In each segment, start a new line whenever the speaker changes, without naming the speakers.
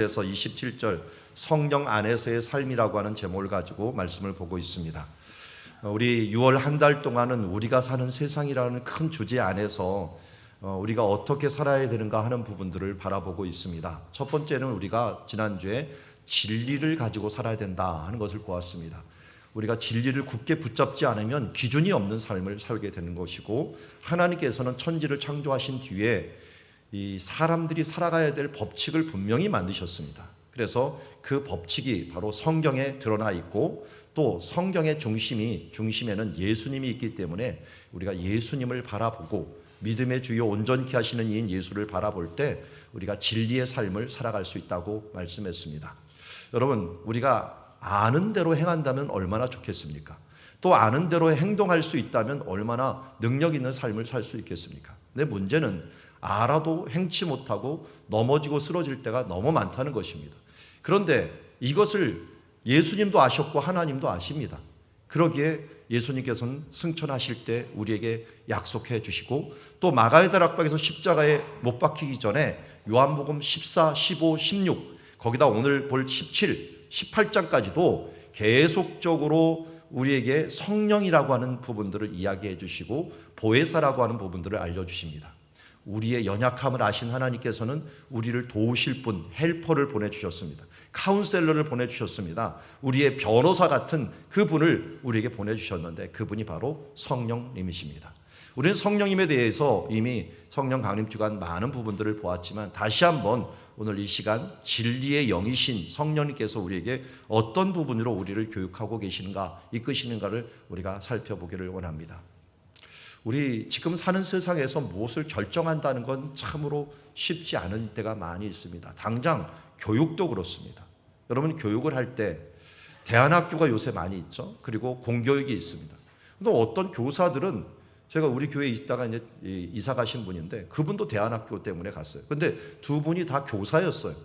그래서 27절 성령 안에서의 삶이라고 하는 제목을 가지고 말씀을 보고 있습니다. 우리 6월 한 달 동안은 우리가 사는 세상이라는 큰 주제 안에서 우리가 어떻게 살아야 되는가 하는 부분들을 바라보고 있습니다. 첫 번째는 우리가 지난주에 진리를 가지고 살아야 된다 하는 것을 보았습니다. 우리가 진리를 굳게 붙잡지 않으면 기준이 없는 삶을 살게 되는 것이고, 하나님께서는 천지를 창조하신 뒤에 이 사람들이 살아가야 될 법칙을 분명히 만드셨습니다. 그래서 그 법칙이 바로 성경에 드러나 있고, 또 성경의 중심에는 예수님이 있기 때문에 우리가 예수님을 바라보고 믿음의 주요 온전케 하시는 이인 예수를 바라볼 때 우리가 진리의 삶을 살아갈 수 있다고 말씀했습니다. 여러분, 우리가 아는 대로 행한다면 얼마나 좋겠습니까? 또 아는 대로 행동할 수 있다면 얼마나 능력 있는 삶을 살 수 있겠습니까? 근데 문제는 알아도 행치 못하고 넘어지고 쓰러질 때가 너무 많다는 것입니다. 그런데 이것을 예수님도 아셨고 하나님도 아십니다. 그러기에 예수님께서는 승천하실 때 우리에게 약속해 주시고, 또 마가의 다락방에서 십자가에 못 박히기 전에 요한복음 14, 15, 16, 거기다 오늘 볼 17, 18장까지도 계속적으로 우리에게 성령이라고 하는 부분들을 이야기해 주시고 보혜사라고 하는 부분들을 알려주십니다. 우리의 연약함을 아신 하나님께서는 우리를 도우실 분, 헬퍼를 보내주셨습니다. 카운셀러를 보내주셨습니다. 우리의 변호사 같은 그분을 우리에게 보내주셨는데 그분이 바로 성령님이십니다. 우리는 성령님에 대해서 이미 성령 강림 주간 많은 부분들을 보았지만, 다시 한번 오늘 이 시간 진리의 영이신 성령님께서 우리에게 어떤 부분으로 우리를 교육하고 계시는가, 이끄시는가를 우리가 살펴보기를 원합니다. 우리 지금 사는 세상에서 무엇을 결정한다는 건 참으로 쉽지 않은 때가 많이 있습니다. 당장 교육도 그렇습니다. 여러분, 교육을 할 때 대안학교가 요새 많이 있죠. 그리고 공교육이 있습니다. 근데 어떤 교사들은, 제가 우리 교회에 있다가 이제 이사 가신 분인데 그분도 대안학교 때문에 갔어요. 근데 두 분이 다 교사였어요.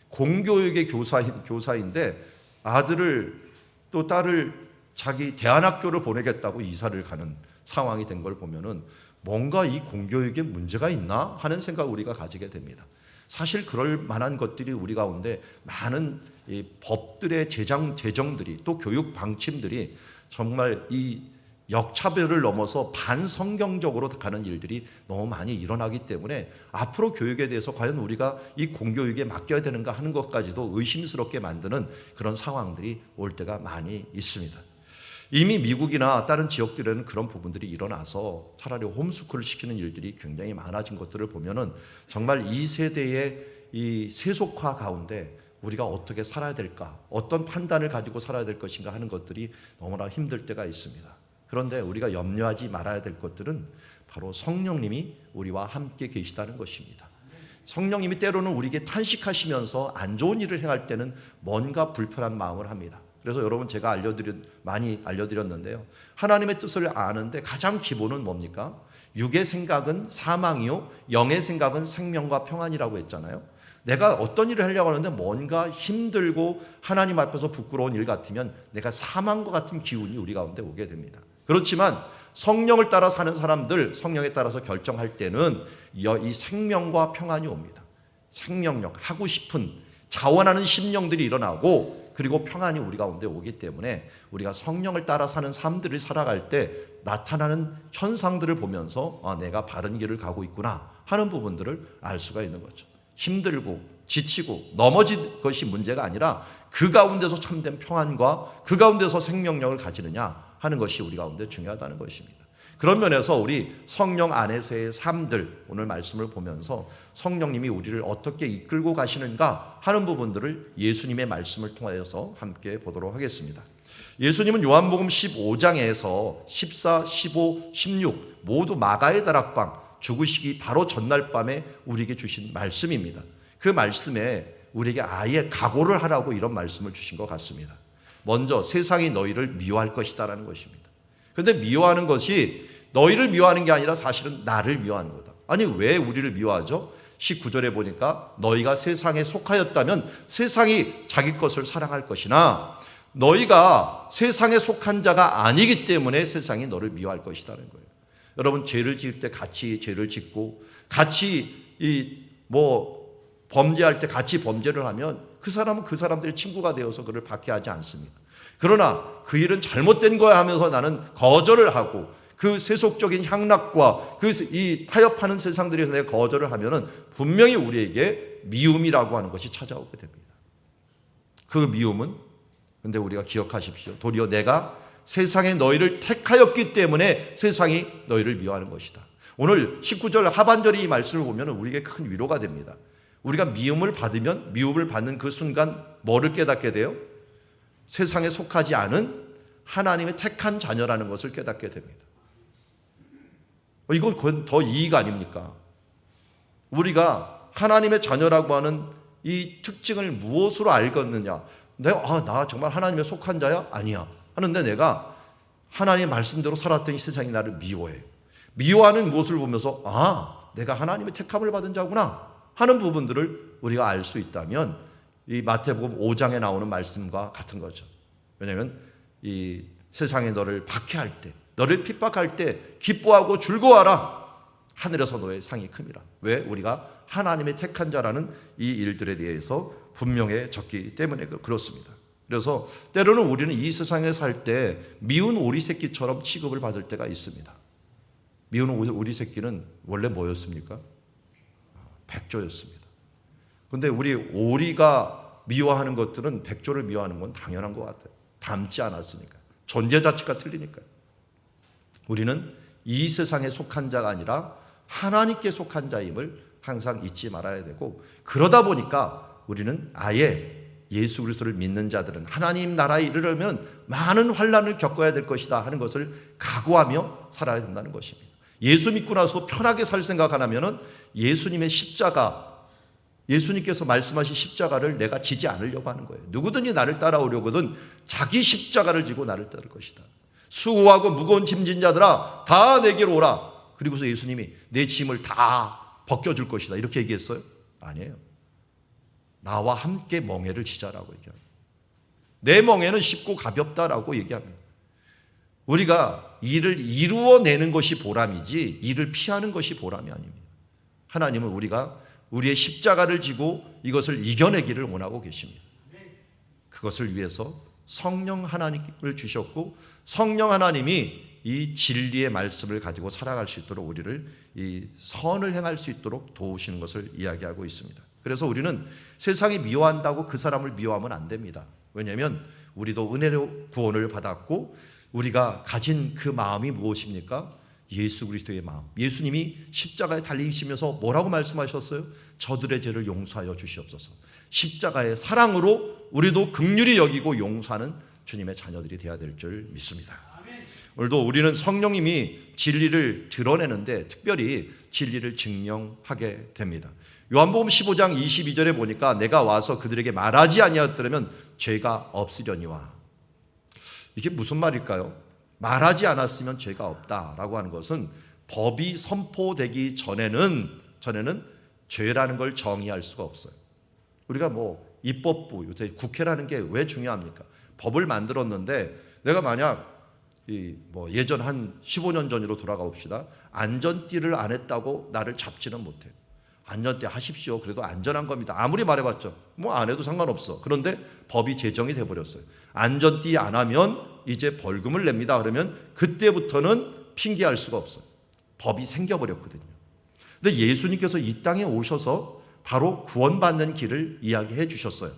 공교육의 교사인데 아들을 또 딸을 자기 대안학교를 보내겠다고 이사를 가는 상황이 된 걸 보면은 뭔가 이 공교육에 문제가 있나 하는 생각을 우리가 가지게 됩니다. 사실 그럴 만한 것들이 우리 가운데 많은 이 법들의 제정들이, 또 교육 방침들이 정말 이 역차별을 넘어서 반성경적으로 가는 일들이 너무 많이 일어나기 때문에 앞으로 교육에 대해서 과연 우리가 이 공교육에 맡겨야 되는가 하는 것까지도 의심스럽게 만드는 그런 상황들이 올 때가 많이 있습니다. 이미 미국이나 다른 지역들에는 그런 부분들이 일어나서 차라리 홈스쿨을 시키는 일들이 굉장히 많아진 것들을 보면은 정말 이 세대의 이 세속화 가운데 우리가 어떻게 살아야 될까, 어떤 판단을 가지고 살아야 될 것인가 하는 것들이 너무나 힘들 때가 있습니다. 그런데 우리가 염려하지 말아야 될 것들은 바로 성령님이 우리와 함께 계시다는 것입니다. 성령님이 때로는 우리에게 탄식하시면서 안 좋은 일을 행할 때는 뭔가 불편한 마음을 합니다. 그래서 여러분, 제가 많이 알려드렸는데요. 하나님의 뜻을 아는데 가장 기본은 뭡니까? 육의 생각은 사망이요, 영의 생각은 생명과 평안이라고 했잖아요. 내가 어떤 일을 하려고 하는데 뭔가 힘들고 하나님 앞에서 부끄러운 일 같으면 내가 사망과 같은 기운이 우리 가운데 오게 됩니다. 그렇지만 성령을 따라 사는 사람들, 성령에 따라서 결정할 때는 이 생명과 평안이 옵니다. 생명력, 하고 싶은, 자원하는 심령들이 일어나고, 그리고 평안이 우리 가운데 오기 때문에 우리가 성령을 따라 사는 삶들을 살아갈 때 나타나는 현상들을 보면서 내가 바른 길을 가고 있구나 하는 부분들을 알 수가 있는 거죠. 힘들고 지치고 넘어진 것이 문제가 아니라 그 가운데서 참된 평안과 그 가운데서 생명력을 가지느냐 하는 것이 우리 가운데 중요하다는 것입니다. 그런 면에서 우리 성령 안에서의 삶들, 오늘 말씀을 보면서 성령님이 우리를 어떻게 이끌고 가시는가 하는 부분들을 예수님의 말씀을 통하여서 함께 보도록 하겠습니다. 예수님은 요한복음 15장에서 14, 15, 16 모두 마가의 다락방 죽으시기 바로 전날 밤에 우리에게 주신 말씀입니다. 그 말씀에 우리에게 아예 각오를 하라고 이런 말씀을 주신 것 같습니다. 먼저 세상이 너희를 미워할 것이다라는 것입니다. 그런데 미워하는 것이 너희를 미워하는 게 아니라 사실은 나를 미워하는 거다. 아니, 왜 우리를 미워하죠? 19절에 보니까 너희가 세상에 속하였다면 세상이 자기 것을 사랑할 것이나 너희가 세상에 속한 자가 아니기 때문에 세상이 너를 미워할 것이라는 거예요. 여러분, 죄를 지을 때 같이 죄를 짓고 같이 범죄할 때 같이 범죄를 하면 그 사람은 그 사람들의 친구가 되어서 그를 박해하지 않습니다. 그러나 그 일은 잘못된 거야 하면서 나는 거절을 하고 그 세속적인 향락과 이 타협하는 세상들에서 내가 거절을 하면은 분명히 우리에게 미움이라고 하는 것이 찾아오게 됩니다. 그 미움은 근데 우리가 기억하십시오. 도리어 내가 세상에 너희를 택하였기 때문에 세상이 너희를 미워하는 것이다. 오늘 19절 하반절의 이 말씀을 보면 우리에게 큰 위로가 됩니다. 우리가 미움을 받으면 미움을 받는 그 순간 뭐를 깨닫게 돼요? 세상에 속하지 않은 하나님의 택한 자녀라는 것을 깨닫게 됩니다. 이건 더 이익 아닙니까? 우리가 하나님의 자녀라고 하는 이 특징을 무엇으로 알겠느냐? 나 정말 하나님의 속한 자야? 아니야. 하는데 내가 하나님의 말씀대로 살았더니 세상이 나를 미워해. 미워하는 모습을 보면서 내가 하나님의 택함을 받은 자구나 하는 부분들을 우리가 알 수 있다면 이 마태복음 5장에 나오는 말씀과 같은 거죠. 왜냐하면 이 세상에 너를 박해할 때, 너를 핍박할 때 기뻐하고 즐거워하라. 하늘에서 너의 상이 큼이라. 왜? 우리가 하나님의 택한 자라는 이 일들에 대해서 분명해졌기 때문에 그렇습니다. 그래서 때로는 우리는 이 세상에 살 때 미운 오리 새끼처럼 취급을 받을 때가 있습니다. 미운 오리 새끼는 원래 뭐였습니까? 백조였습니다. 그런데 우리 오리가 미워하는 것들은 백조를 미워하는 건 당연한 것 같아요. 닮지 않았으니까. 존재 자체가 틀리니까요. 우리는 이 세상에 속한 자가 아니라 하나님께 속한 자임을 항상 잊지 말아야 되고, 그러다 보니까 우리는 아예 예수 그리스도를 믿는 자들은 하나님 나라에 이르려면 많은 환난을 겪어야 될 것이다 하는 것을 각오하며 살아야 된다는 것입니다. 예수 믿고 나서 편하게 살 생각 안 하면은 예수님의 십자가, 예수님께서 말씀하신 십자가를 내가 지지 않으려고 하는 거예요. 누구든지 나를 따라오려거든 자기 십자가를 지고 나를 따를 것이다. 수고하고 무거운 짐진 자들아 다 내게로 오라. 그리고서 예수님이 내 짐을 다 벗겨줄 것이다 이렇게 얘기했어요? 아니에요. 나와 함께 멍에를 지자라고 얘기합니다. 내 멍에는 쉽고 가볍다라고 얘기합니다. 우리가 일을 이루어내는 것이 보람이지 일을 피하는 것이 보람이 아닙니다. 하나님은 우리가 우리의 십자가를 지고 이것을 이겨내기를 원하고 계십니다. 그것을 위해서 성령 하나님을 주셨고, 성령 하나님이 이 진리의 말씀을 가지고 살아갈 수 있도록 우리를 이 선을 행할 수 있도록 도우시는 것을 이야기하고 있습니다. 그래서 우리는 세상이 미워한다고 그 사람을 미워하면 안 됩니다. 왜냐하면 우리도 은혜로 구원을 받았고 우리가 가진 그 마음이 무엇입니까? 예수 그리스도의 마음. 예수님이 십자가에 달리시면서 뭐라고 말씀하셨어요? 저들의 죄를 용서하여 주시옵소서. 십자가의 사랑으로 우리도 긍휼히 여기고 용서하는 주님의 자녀들이 되어야 될 줄 믿습니다. 오늘도 우리는 성령님이 진리를 드러내는데 특별히 진리를 증명하게 됩니다. 요한복음 15장 22절에 보니까 내가 와서 그들에게 말하지 아니하였더라면 죄가 없으려니와. 이게 무슨 말일까요? 말하지 않았으면 죄가 없다라고 하는 것은 법이 선포되기 전에는 죄라는 걸 정의할 수가 없어요. 우리가 입법부, 요새 국회라는 게 왜 중요합니까? 법을 만들었는데 내가 만약 예전 한 15년 전으로 돌아가 봅시다. 안전띠를 안 했다고 나를 잡지는 못해요. 안전띠 하십시오. 그래도 안전한 겁니다. 아무리 말해봤죠. 안 해도 상관없어. 그런데 법이 제정이 돼버렸어요. 안전띠 안 하면 이제 벌금을 냅니다. 그러면 그때부터는 핑계할 수가 없어요. 법이 생겨버렸거든요. 근데 예수님께서 이 땅에 오셔서 바로 구원받는 길을 이야기해 주셨어요.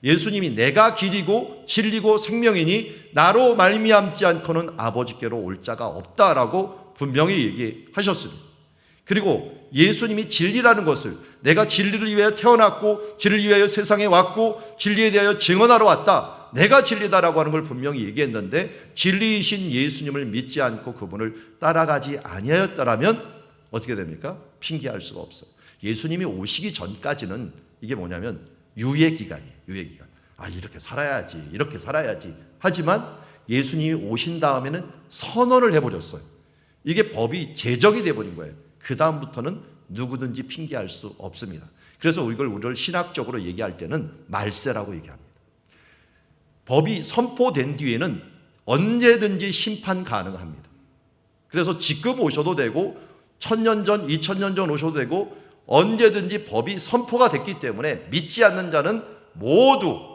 예수님이 내가 길이고 진리고 생명이니 나로 말미암지 않고는 아버지께로 올 자가 없다라고 분명히 얘기하셨습니다. 그리고 예수님이 진리라는 것을 내가 진리를 위하여 태어났고 진리를 위하여 세상에 왔고 진리에 대하여 증언하러 왔다. 내가 진리다라고 하는 걸 분명히 얘기했는데 진리이신 예수님을 믿지 않고 그분을 따라가지 아니하였다라면 어떻게 됩니까? 핑계할 수가 없어요. 예수님이 오시기 전까지는 이게 뭐냐면 유예기간이에요. 유예기간. 이렇게 살아야지, 이렇게 살아야지. 하지만 예수님이 오신 다음에는 선언을 해버렸어요. 이게 법이 제정이 돼버린 거예요. 그 다음부터는 누구든지 핑계할 수 없습니다. 그래서 우리를 신학적으로 얘기할 때는 말세라고 얘기합니다. 법이 선포된 뒤에는 언제든지 심판 가능합니다. 그래서 지금 오셔도 되고 1000년 전, 2000년 전 오셔도 되고 언제든지 법이 선포가 됐기 때문에 믿지 않는 자는 모두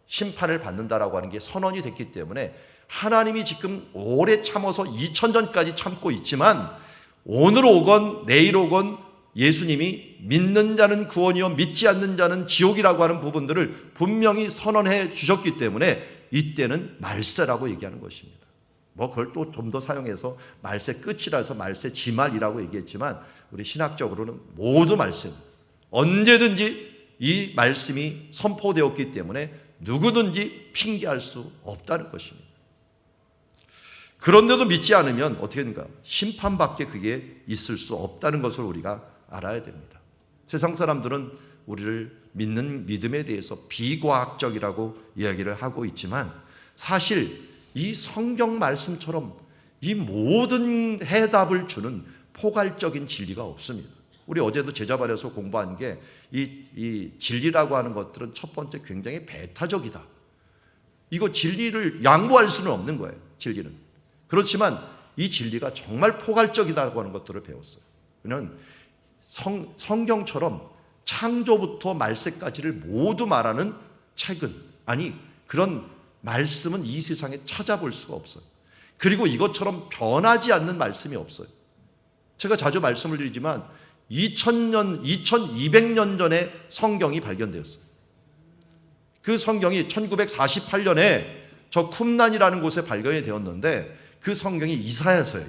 심판을 받는다라고 하는 게 선언이 됐기 때문에 하나님이 지금 오래 참아서 2000년까지 참고 있지만 오늘 오건 내일 오건 예수님이 믿는 자는 구원이요 믿지 않는 자는 지옥이라고 하는 부분들을 분명히 선언해 주셨기 때문에 이때는 말세라고 얘기하는 것입니다. 뭐 그걸 또 좀 더 사용해서 말세 끝이라서 말세 지말이라고 얘기했지만 우리 신학적으로는 모두 말세입니다. 언제든지 이 말씀이 선포되었기 때문에 누구든지 핑계할 수 없다는 것입니다. 그런데도 믿지 않으면 어떻게 되는가? 심판밖에 그게 있을 수 없다는 것을 우리가 알아야 됩니다. 세상 사람들은 우리를 믿는 믿음에 대해서 비과학적이라고 이야기를 하고 있지만 사실 이 성경 말씀처럼 이 모든 해답을 주는 포괄적인 진리가 없습니다. 우리 어제도 제자반에서 공부한 게 이 진리라고 하는 것들은 첫 번째 굉장히 배타적이다. 이거 진리를 양보할 수는 없는 거예요. 진리는. 그렇지만 이 진리가 정말 포괄적이다라고 하는 것들을 배웠어요. 그는 성경처럼 창조부터 말세까지를 모두 말하는 책은 아니 그런 말씀은 이 세상에 찾아볼 수가 없어요. 그리고 이것처럼 변하지 않는 말씀이 없어요. 제가 자주 말씀을 드리지만 2000년, 2200년 전에 성경이 발견되었어요. 그 성경이 1948년에 저 쿰란이라는 곳에 발견이 되었는데 그 성경이 이사야서예요.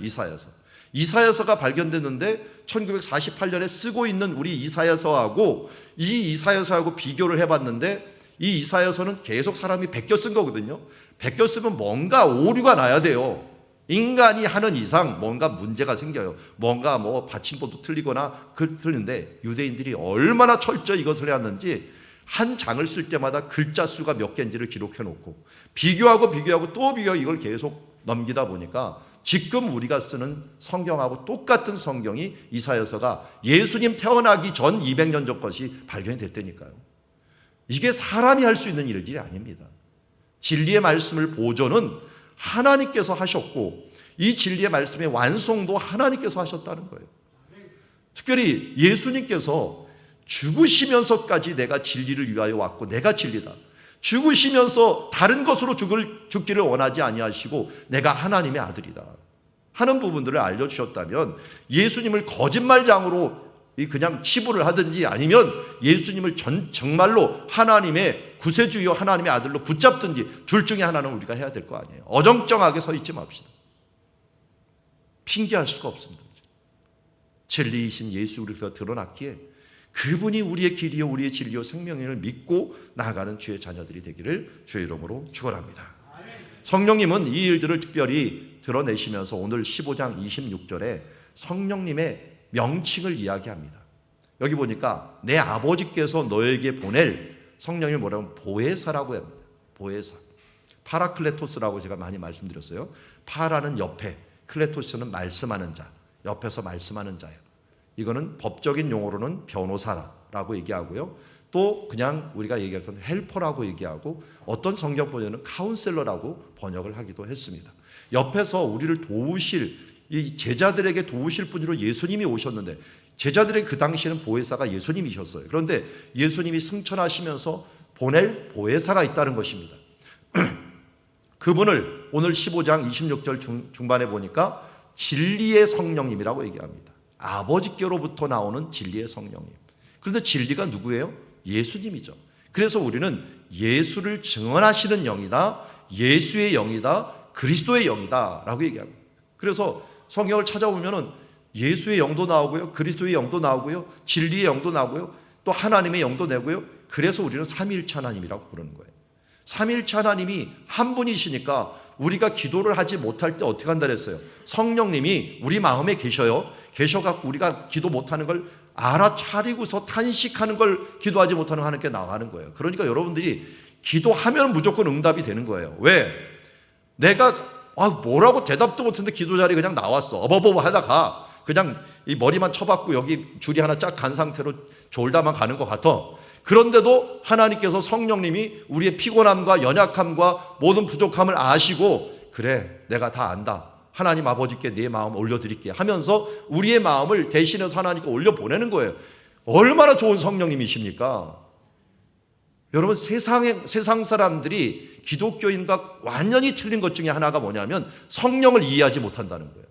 이사야서가 발견됐는데 1948년에 쓰고 있는 우리 이사야서하고 이 이사야서하고 비교를 해봤는데 이 이사야서는 계속 사람이 베껴 쓴 거거든요. 베껴 쓰면 뭔가 오류가 나야 돼요. 인간이 하는 이상 뭔가 문제가 생겨요. 뭔가 뭐 받침법도 틀리거나 틀린데 유대인들이 얼마나 철저히 이것을 해왔는지 한 장을 쓸 때마다 글자 수가 몇 개인지를 기록해 놓고 비교하고 또 비교하고 이걸 계속 넘기다 보니까 지금 우리가 쓰는 성경하고 똑같은 성경이 이사야서가 예수님 태어나기 전 200년 전 것이 발견이 됐다니까요. 이게 사람이 할 수 있는 일들이 아닙니다. 진리의 말씀을 보존은 하나님께서 하셨고 이 진리의 말씀의 완성도 하나님께서 하셨다는 거예요. 특별히 예수님께서 죽으시면서까지 내가 진리를 위하여 왔고 내가 진리다. 죽으시면서 다른 것으로 죽기를 원하지 아니하시고 내가 하나님의 아들이다 하는 부분들을 알려주셨다면 예수님을 거짓말장으로 그냥 치부를 하든지 아니면 예수님을 정말로 하나님의 구세주요 하나님의 아들로 붙잡든지 둘 중에 하나는 우리가 해야 될 거 아니에요. 어정쩡하게 서 있지 맙시다. 핑계할 수가 없습니다. 진리이신 예수 우리가 드러났기에 그분이 우리의 길이요 우리의 진리요 생명을 믿고 나아가는 주의 자녀들이 되기를 주의 이름으로 축원합니다. 성령님은 이 일들을 특별히 드러내시면서 오늘 15장 26절에 성령님의 명칭을 이야기합니다. 여기 보니까 내 아버지께서 너에게 보낼 성령을 뭐라고 하면 보혜사라고 합니다. 보혜사. 파라클레토스라고 제가 많이 말씀드렸어요. 파라는 옆에, 클레토스는 말씀하는 자, 옆에서 말씀하는 자예요. 이거는 법적인 용어로는 변호사라고 얘기하고요. 또 그냥 우리가 얘기했던 헬퍼라고 얘기하고 어떤 성경 번역은 카운셀러라고 번역을 하기도 했습니다. 옆에서 우리를 도우실 이 제자들에게 도우실 분으로 예수님이 오셨는데 제자들의 그 당시에는 보혜사가 예수님이셨어요. 그런데 예수님이 승천하시면서 보낼 보혜사가 있다는 것입니다. 그분을 오늘 15장 26절 중반에 보니까 진리의 성령님이라고 얘기합니다. 아버지께로부터 나오는 진리의 성령님. 그런데 진리가 누구예요? 예수님이죠. 그래서 우리는 예수를 증언하시는 영이다, 예수의 영이다, 그리스도의 영이다 라고 얘기합니다. 그래서 성경을 찾아보면은 예수의 영도 나오고요, 그리스도의 영도 나오고요, 진리의 영도 나오고요, 또 하나님의 영도 내고요. 그래서 우리는 삼위일체 하나님이라고 부르는 거예요. 삼위일체 하나님이 한 분이시니까 우리가 기도를 하지 못할 때 어떻게 한다 그랬어요? 성령님이 우리 마음에 계셔갖고 우리가 기도 못하는 걸 알아차리고서 탄식하는 걸 기도하지 못하는 하나님께 나가는 거예요. 그러니까 여러분들이 기도하면 무조건 응답이 되는 거예요. 왜? 내가 뭐라고 대답도 못했는데 기도 자리에 그냥 나왔어. 어버버버 하다가 그냥 이 머리만 쳐박고 여기 줄이 하나 쫙 간 상태로 졸다만 가는 것 같아. 그런데도 하나님께서 성령님이 우리의 피곤함과 연약함과 모든 부족함을 아시고 그래 내가 다 안다. 하나님 아버지께 네 마음 올려드릴게 하면서 우리의 마음을 대신해서 하나님께 올려보내는 거예요. 얼마나 좋은 성령님이십니까? 여러분, 세상 사람들이 기독교인과 완전히 틀린 것 중에 하나가 뭐냐면 성령을 이해하지 못한다는 거예요.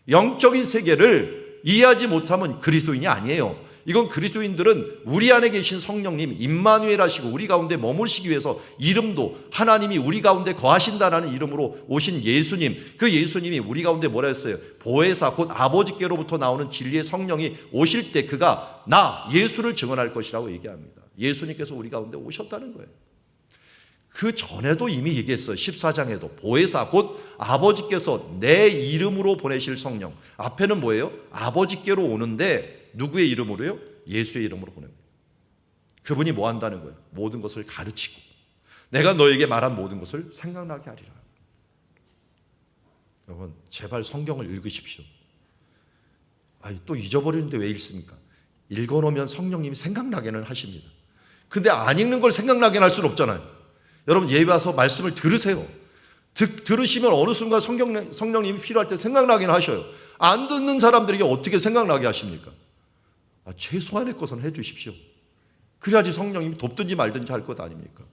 영적인 세계를 이해하지 못하면 그리스도인이 아니에요. 이건 그리스도인들은 우리 안에 계신 성령님 임마누엘 하시고 우리 가운데 머무시기 위해서 이름도 하나님이 우리 가운데 거하신다라는 이름으로 오신 예수님, 그 예수님이 우리 가운데 뭐라 했어요? 보혜사 곧 아버지께로부터 나오는 진리의 성령이 오실 때 그가 나 예수를 증언할 것이라고 얘기합니다. 예수님께서 우리 가운데 오셨다는 거예요. 그 전에도 이미 얘기했어요. 14장에도 보혜사 곧 아버지께서 내 이름으로 보내실 성령. 앞에는 뭐예요? 아버지께로 오는데 누구의 이름으로요? 예수의 이름으로 보냅니다. 그분이 뭐 한다는 거예요? 모든 것을 가르치고 내가 너에게 말한 모든 것을 생각나게 하리라. 여러분, 제발 성경을 읽으십시오. 또 잊어버리는데 왜 읽습니까? 읽어놓으면 성령님이 생각나게는 하십니다. 근데 안 읽는 걸 생각나게 할 수는 없잖아요. 여러분, 예배 와서 말씀을 들으세요. 들으시면 어느 순간 성령님이 필요할 때 생각나긴 하셔요. 안 듣는 사람들에게 어떻게 생각나게 하십니까? 최소한의 것은 해주십시오. 그래야지 성령님이 돕든지 말든지 할 것 아닙니까?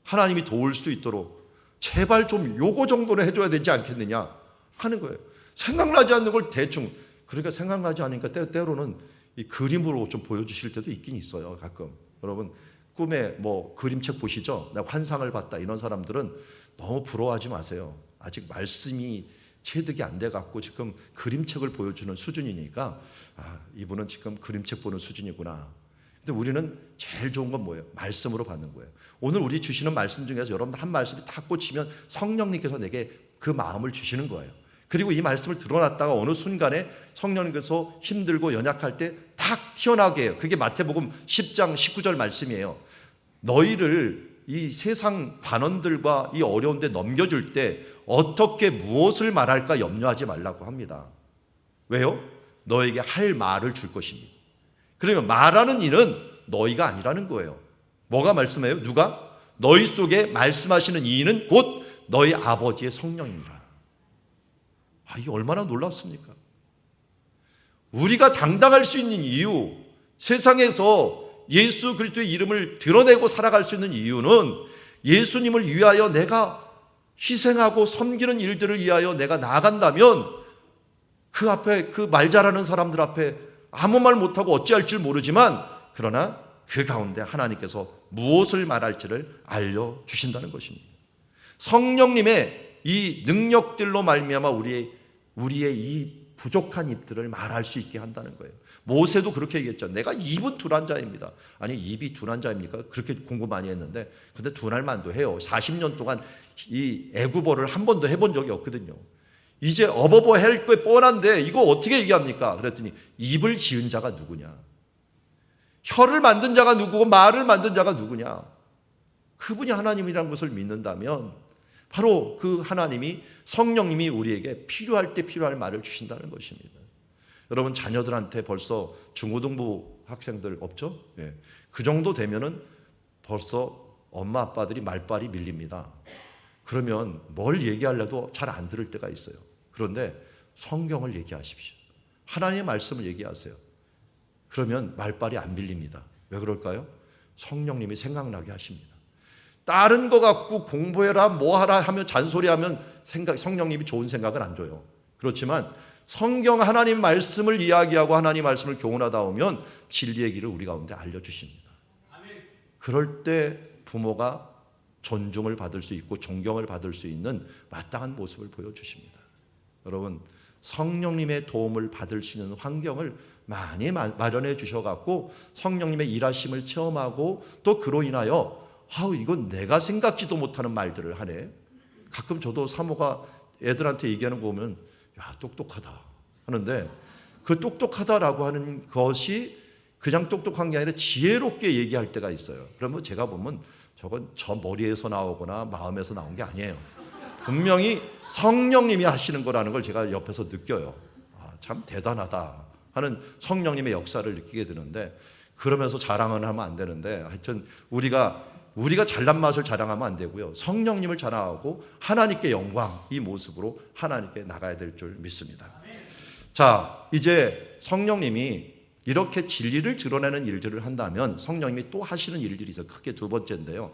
하나님이 도울 수 있도록 제발 좀 요거 정도는 해줘야 되지 않겠느냐 하는 거예요. 생각나지 않는 걸 대충, 그러니까 생각나지 않으니까 때로는 이 그림으로 좀 보여주실 때도 있긴 있어요. 가끔 여러분 꿈에 뭐 그림책 보시죠? 내가 환상을 봤다 이런 사람들은 너무 부러워하지 마세요. 아직 말씀이 체득이 안 돼갖고 지금 그림책을 보여주는 수준이니까 이분은 지금 그림책 보는 수준이구나. 근데 우리는 제일 좋은 건 뭐예요? 말씀으로 받는 거예요. 오늘 우리 주시는 말씀 중에서 여러분들 한 말씀이 딱 꽂히면 성령님께서 내게 그 마음을 주시는 거예요. 그리고 이 말씀을 들어놨다가 어느 순간에 성령님께서 힘들고 연약할 때 탁 튀어나오게 해요. 그게 마태복음 10장 19절 말씀이에요. 너희를 이 세상 관원들과 이 어려운 데 넘겨줄 때 어떻게 무엇을 말할까 염려하지 말라고 합니다. 왜요? 너에게 할 말을 줄 것입니다. 그러면 말하는 이는 너희가 아니라는 거예요. 뭐가 말씀해요? 누가? 너희 속에 말씀하시는 이는 곧 너희 아버지의 성령이니라. 이게 얼마나 놀랍습니까? 우리가 당당할 수 있는 이유, 세상에서 예수 그리스도의 이름을 드러내고 살아갈 수 있는 이유는 예수님을 위하여 내가 희생하고 섬기는 일들을 위하여 내가 나아간다면 그 앞에 그 말 잘하는 사람들 앞에 아무 말 못하고 어찌할 줄 모르지만 그러나 그 가운데 하나님께서 무엇을 말할지를 알려주신다는 것입니다. 성령님의 이 능력들로 말미암아 우리의 이 부족한 입들을 말할 수 있게 한다는 거예요. 모세도 그렇게 얘기했죠. 내가 입은 둔한 자입니다. 아니, 입이 둔한 자입니까? 그렇게 공부 많이 했는데 근데 둔할 만도 해요. 40년 동안 이 애구버를 한 번도 해본 적이 없거든요. 이제 어버버 할 게 뻔한데 이거 어떻게 얘기합니까? 그랬더니 입을 지은 자가 누구냐? 혀를 만든 자가 누구고 말을 만든 자가 누구냐? 그분이 하나님이라는 것을 믿는다면 바로 그 하나님이 성령님이 우리에게 필요할 때 필요할 말을 주신다는 것입니다. 여러분 자녀들한테 벌써 중고등부 학생들 없죠? 예. 그 정도 되면은 벌써 엄마 아빠들이 말빨이 밀립니다. 그러면 뭘 얘기하려도 잘 안 들을 때가 있어요. 그런데 성경을 얘기하십시오. 하나님의 말씀을 얘기하세요. 그러면 말빨이 안 밀립니다. 왜 그럴까요? 성령님이 생각나게 하십니다. 다른 거 갖고 공부해라 뭐하라 하면 잔소리하면 성령님이 좋은 생각은 안 줘요. 그렇지만 성경 하나님 말씀을 이야기하고 하나님 말씀을 교훈하다 오면 진리의 길을 우리 가운데 알려주십니다. 그럴 때 부모가 존중을 받을 수 있고 존경을 받을 수 있는 마땅한 모습을 보여주십니다. 여러분 성령님의 도움을 받을 수 있는 환경을 많이 마련해 주셔갖고 성령님의 일하심을 체험하고 또 그로 인하여 이건 내가 생각지도 못하는 말들을 하네. 가끔 저도 사모가 애들한테 얘기하는 거 보면 야 똑똑하다 하는데 그 똑똑하다라고 하는 것이 그냥 똑똑한 게 아니라 지혜롭게 얘기할 때가 있어요. 그러면 제가 보면 저건 저 머리에서 나오거나 마음에서 나온 게 아니에요. 분명히 성령님이 하시는 거라는 걸 제가 옆에서 느껴요. 참 대단하다 하는 성령님의 역사를 느끼게 되는데 그러면서 자랑을 하면 안 되는데 하여튼 우리가 잘난 맛을 자랑하면 안 되고요. 성령님을 자랑하고 하나님께 영광 이 모습으로 하나님께 나가야 될 줄 믿습니다. 자, 이제 성령님이 이렇게 진리를 드러내는 일들을 한다면 성령님이 또 하시는 일들이 있어요. 크게 두 번째인데요.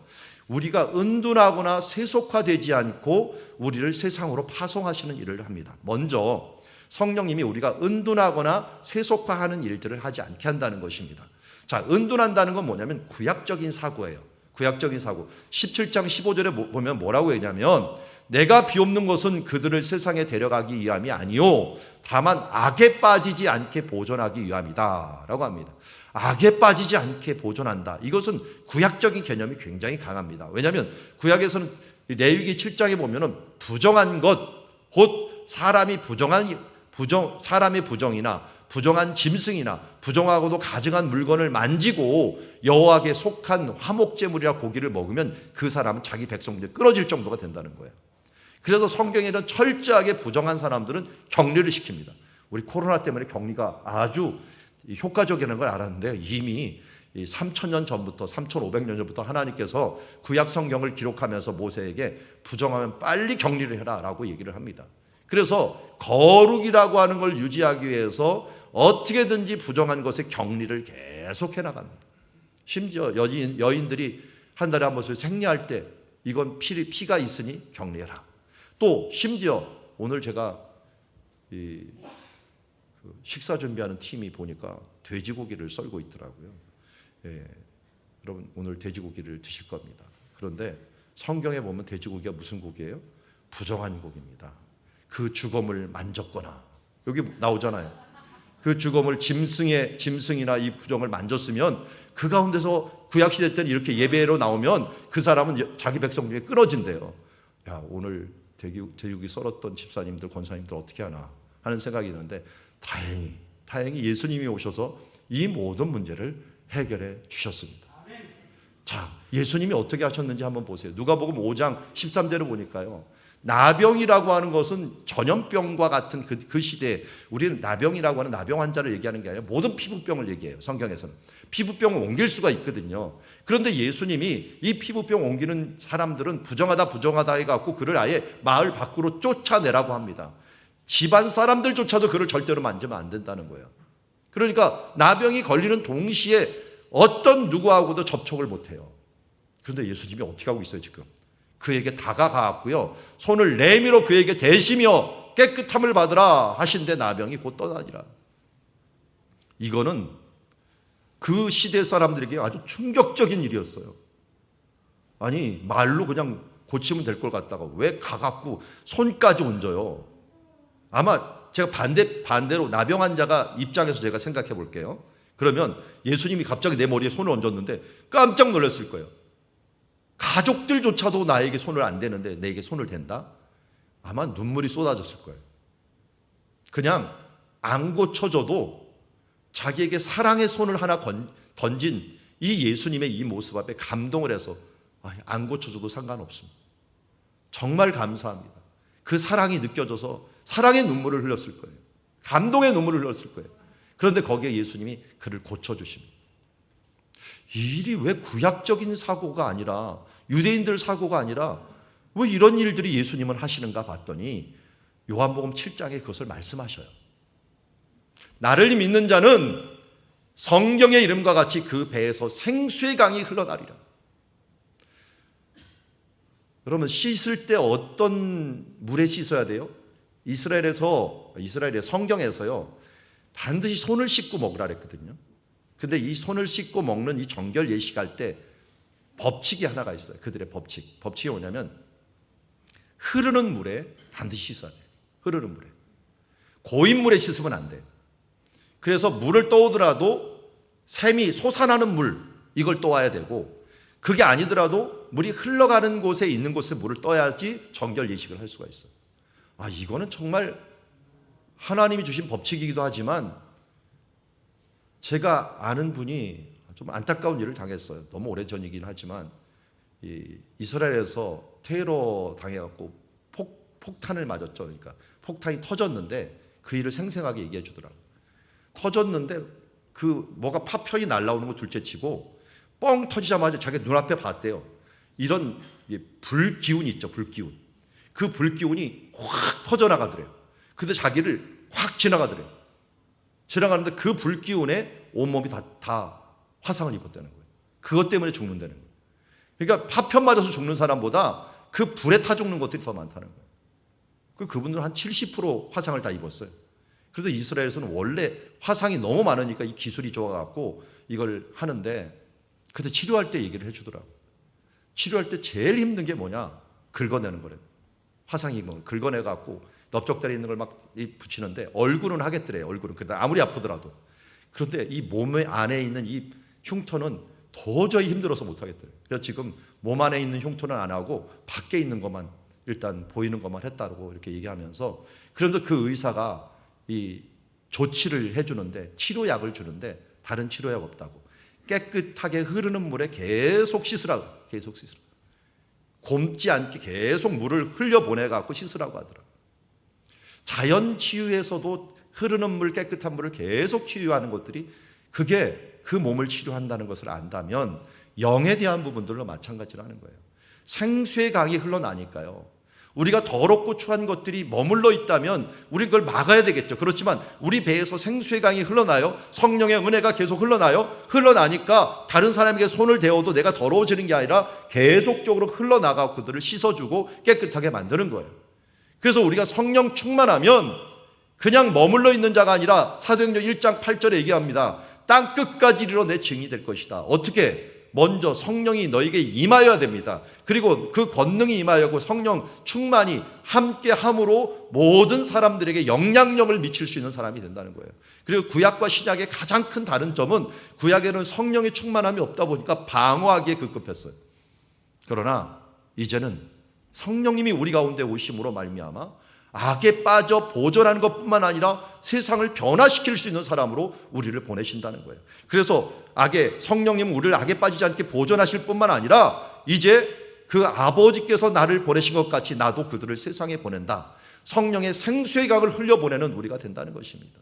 우리가 은둔하거나 세속화되지 않고 우리를 세상으로 파송하시는 일을 합니다. 먼저 성령님이 우리가 은둔하거나 세속화하는 일들을 하지 않게 한다는 것입니다. 자, 은둔한다는 건 뭐냐면 구약적인 사고예요. 구약적인 사고. 17장 15절에 보면 뭐라고 했냐면 내가 비옵는 것은 그들을 세상에 데려가기 위함이 아니요 다만 악에 빠지지 않게 보존하기 위함이다 라고 합니다. 악에 빠지지 않게 보존한다. 이것은 구약적인 개념이 굉장히 강합니다. 왜냐하면 구약에서는 레위기 7장에 보면은 부정한 것, 곧 사람의 부정이나 부정한 짐승이나 부정하고도 가증한 물건을 만지고 여호와께 속한 화목제물이라 고기를 먹으면 그 사람은 자기 백성들이 끊어질 정도가 된다는 거예요. 그래서 성경에는 철저하게 부정한 사람들은 격리를 시킵니다. 우리 코로나 때문에 격리가 아주 효과적이라는 걸 알았는데 이미 3,000년 전부터 3,500년 전부터 하나님께서 구약 성경을 기록하면서 모세에게 부정하면 빨리 격리를 해라 라고 얘기를 합니다. 그래서 거룩이라고 하는 걸 유지하기 위해서 어떻게든지 부정한 것에 격리를 계속해 나갑니다. 심지어 여인들이 한 달에 한 번씩 생리할 때 이건 피가 있으니 격리해라. 또 심지어 오늘 제가 식사 준비하는 팀이 보니까 돼지고기를 썰고 있더라고요. 예, 여러분 오늘 돼지고기를 드실 겁니다. 그런데 성경에 보면 돼지고기가 무슨 고기예요? 부정한 고기입니다. 그 주검을 만졌거나 여기 나오잖아요. 그 주검을 짐승이나 이 부정을 만졌으면 그 가운데서 구약시대 때는 이렇게 예배로 나오면 그 사람은 자기 백성 중에 끊어진대요. 야, 오늘 돼지고기 썰었던 집사님들, 권사님들 어떻게 하나 하는 생각이 있는데 다행히 예수님이 오셔서 이 모든 문제를 해결해 주셨습니다. 자, 예수님이 어떻게 하셨는지 한번 보세요. 누가복음 5장 13절을 보니까요. 나병이라고 하는 것은 전염병과 같은 그 시대에 우리는 나병이라고 하는 나병 환자를 얘기하는 게 아니라 모든 피부병을 얘기해요. 성경에서는. 피부병을 옮길 수가 있거든요. 그런데 예수님이 이 피부병 옮기는 사람들은 부정하다 해갖고 그를 아예 마을 밖으로 쫓아내라고 합니다. 집안 사람들조차도 그를 절대로 만지면 안 된다는 거예요. 그러니까 나병이 걸리는 동시에 어떤 누구하고도 접촉을 못해요. 그런데 예수님이 어떻게 하고 있어요 지금? 그에게 다가가고요. 손을 내밀어 그에게 대시며 깨끗함을 받으라 하신데 나병이 곧 떠나니라. 이거는 그 시대 사람들에게 아주 충격적인 일이었어요. 아니 말로 그냥 고치면 될 걸 갖다가 왜 가갖고 손까지 얹어요. 아마 제가 반대로 나병 환자가 입장에서 제가 생각해 볼게요. 그러면 예수님이 갑자기 내 머리에 손을 얹었는데 깜짝 놀랐을 거예요. 가족들조차도 나에게 손을 안 대는데 내게 손을 댄다? 아마 눈물이 쏟아졌을 거예요. 그냥 안 고쳐져도 자기에게 사랑의 손을 하나 던진 이 예수님의 이 모습 앞에 감동을 해서 안 고쳐져도 상관없습니다. 정말 감사합니다. 그 사랑이 느껴져서 사랑의 눈물을 흘렸을 거예요. 감동의 눈물을 흘렸을 거예요. 그런데 거기에 예수님이 그를 고쳐주십니다. 이 일이 왜 구약적인 사고가 아니라 유대인들 사고가 아니라 왜 이런 일들이 예수님은 하시는가 봤더니 요한복음 7장에 그것을 말씀하셔요. 나를 믿는 자는 성경의 이름과 같이 그 배에서 생수의 강이 흘러나리라. 여러분 씻을 때 어떤 물에 씻어야 돼요? 이스라엘의 성경에서요 반드시 손을 씻고 먹으라 그랬거든요. 근데 이 손을 씻고 먹는 이 정결 예식할 때 법칙이 하나가 있어요. 그들의 법칙이 뭐냐면 흐르는 물에 반드시 씻어야 돼요. 흐르는 물에. 고인 물에 씻으면 안 돼요. 그래서 물을 떠오더라도 샘이 솟아나는 물 이걸 떠와야 되고 그게 아니더라도 물이 흘러가는 곳에 있는 곳에 물을 떠야지 정결 예식을 할 수가 있어요. 이거는 정말 하나님이 주신 법칙이기도 하지만 제가 아는 분이 좀 안타까운 일을 당했어요. 너무 오래전이긴 하지만 이스라엘에서 테러 당해갖고 폭탄을 맞았죠. 그러니까 폭탄이 터졌는데 그 일을 생생하게 얘기해 주더라고요. 터졌는데 그 뭐가 파편이 날라오는 거 둘째치고 뻥 터지자마자 자기 눈앞에 봤대요. 이런 불기운이 있죠. 불기운. 그 불기운이 확 퍼져나가더래요. 근데 자기를 확 지나가더래요. 지나가는데 그 불기운에 온몸이 다 화상을 입었다는 거예요. 그것 때문에 죽는다는 거예요. 그러니까 파편 맞아서 죽는 사람보다 그 불에 타 죽는 것들이 더 많다는 거예요. 그분들은 한 70% 화상을 다 입었어요. 그래도 이스라엘에서는 원래 화상이 너무 많으니까 이 기술이 좋아갖고 이걸 하는데, 그때 치료할 때 얘기를 해주더라고요. 치료할 때 제일 힘든 게 뭐냐? 긁어내는 거래요. 화상이 입은 걸 긁어내갖고 넓적다리에 있는 걸 막 붙이는데, 얼굴은 하겠더래요. 얼굴은. 그러다 아무리 아프더라도. 그런데 이 몸의 안에 있는 이 흉터는 도저히 힘들어서 못하겠더래요. 그래서 지금 몸 안에 있는 흉터는 안 하고 밖에 있는 것만, 일단 보이는 것만 했다고 이렇게 얘기하면서, 그래도 그 의사가 이 조치를 해주는데, 치료약을 주는데 다른 치료약 없다고, 깨끗하게 흐르는 물에 계속 씻으라고, 계속 씻으라고, 곪지 않게 계속 물을 흘려보내갖고 씻으라고 하더라고요. 자연 치유에서도 흐르는 물, 깨끗한 물을 계속 치유하는 것들이, 그게 그 몸을 치료한다는 것을 안다면 영에 대한 부분들로 마찬가지라는 거예요. 생수의 강이 흘러나니까요, 우리가 더럽고 추한 것들이 머물러 있다면 우리 그걸 막아야 되겠죠. 그렇지만 우리 배에서 생수의 강이 흘러나요. 성령의 은혜가 계속 흘러나요. 흘러나니까 다른 사람에게 손을 대어도 내가 더러워지는 게 아니라 계속적으로 흘러나가고 그들을 씻어주고 깨끗하게 만드는 거예요. 그래서 우리가 성령 충만하면 그냥 머물러 있는 자가 아니라 사도행전 1장 8절에 얘기합니다. 땅 끝까지 이르러 내 증인이 될 것이다. 어떻게? 먼저 성령이 너에게 임하여야 됩니다. 그리고 그 권능이 임하여고 성령 충만이 함께 함으로 모든 사람들에게 영향력을 미칠 수 있는 사람이 된다는 거예요. 그리고 구약과 신약의 가장 큰 다른 점은, 구약에는 성령의 충만함이 없다 보니까 방어하기에 급급했어요. 그러나 이제는 성령님이 우리 가운데 오심으로 말미암아 악에 빠져 보존하는 것뿐만 아니라 세상을 변화시킬 수 있는 사람으로 우리를 보내신다는 거예요. 그래서 성령님은 우리를 악에 빠지지 않게 보존하실 뿐만 아니라 이제 그 아버지께서 나를 보내신 것 같이 나도 그들을 세상에 보낸다. 성령의 생수의 강을 흘려보내는 우리가 된다는 것입니다.